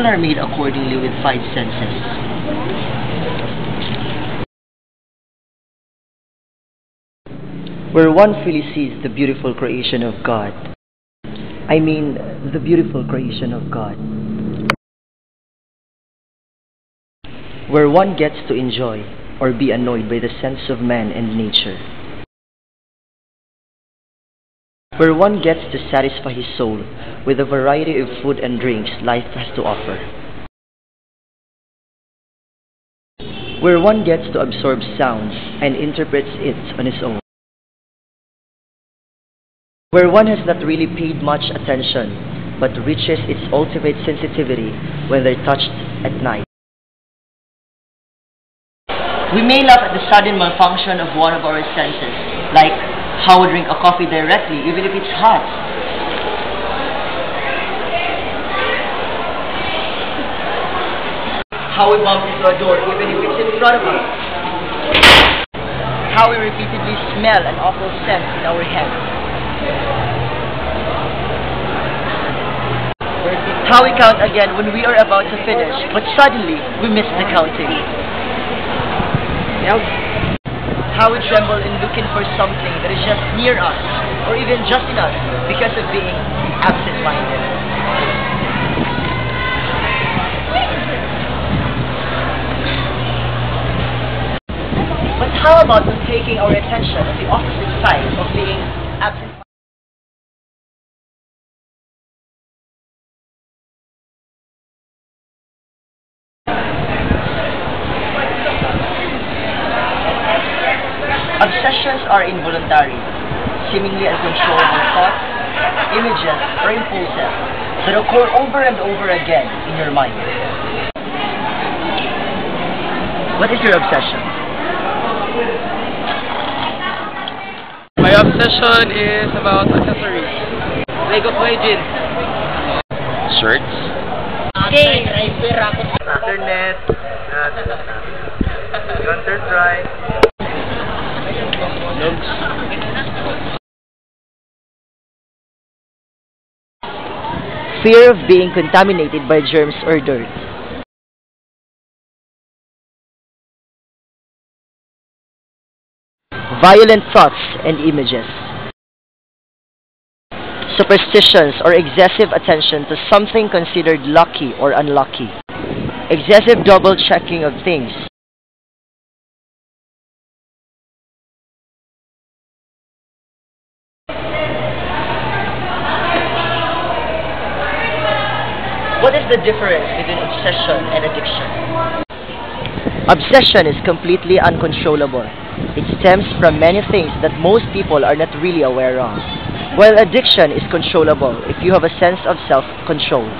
People are made accordingly with five senses. Where one fully sees the beautiful creation of God. I mean, the beautiful creation of God. Where one gets to enjoy or be annoyed by the sense of man and nature. Where one gets to satisfy his soul with a variety of food and drinks life has to offer. Where one gets to absorb sounds and interprets it on his own. Where one has not really paid much attention, but reaches its ultimate sensitivity when they're touched at night. We may laugh at the sudden malfunction of one of our senses, like how we drink a coffee directly even if it's hot. How we bump into a door even if it's in front of us. How we repeatedly smell an awful scent in our heads. How we count again when we are about to finish, but suddenly we miss the counting. How we tremble in looking for something that is just near us, or even just enough because of being absent-minded. But how about not taking our attention on the opposite side of being absent-minded? Obsessions are involuntary, seemingly uncontrollable thoughts, images, or impulses that occur over and over again in your mind. What is your obsession? My obsession is about accessories. Lego toy jeans. Shirts. Internet. Counter-Strike. Fear of being contaminated by germs or dirt. Violent thoughts and images. Superstitions or excessive attention to something considered lucky or unlucky. Excessive double-checking of things. What is the difference between obsession and addiction? Obsession is completely uncontrollable. It stems from many things that most people are not really aware of. While addiction is controllable if you have a sense of self-control.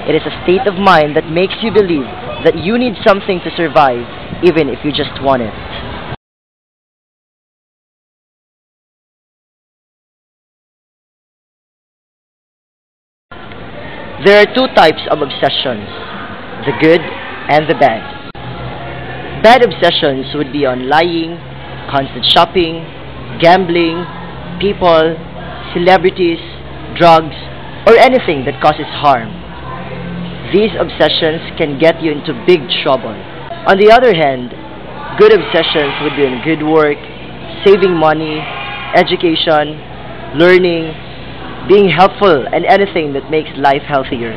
It is a state of mind that makes you believe that you need something to survive, even if you just want it. There are two types of obsessions, the good and the bad. Bad obsessions would be on lying, constant shopping, gambling, people, celebrities, drugs, or anything that causes harm. These obsessions can get you into big trouble. On the other hand, good obsessions would be on good work, saving money, education, learning, being helpful, and anything that makes life healthier.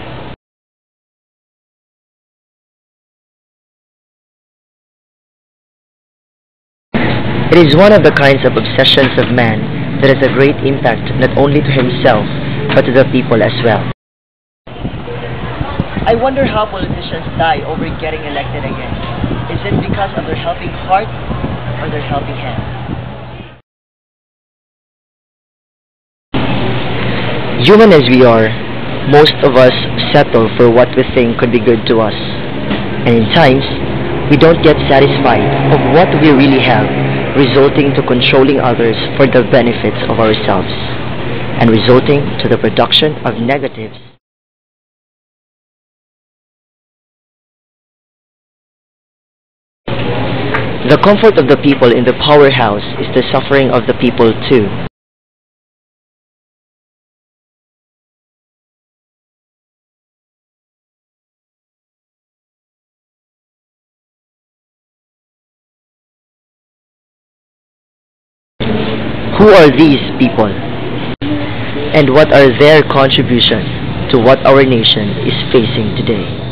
It is one of the kinds of obsessions of man that has a great impact not only to himself, but to the people as well. I wonder how politicians die over getting elected again. Is it because of their helping heart or their helping hand? Human as we are, most of us settle for what we think could be good to us. And in times, we don't get satisfied of what we really have, resulting to controlling others for the benefits of ourselves, and resulting to the production of negatives. The comfort of the people in the powerhouse is the suffering of the people too. Who are these people? And what are their contributions to what our nation is facing today?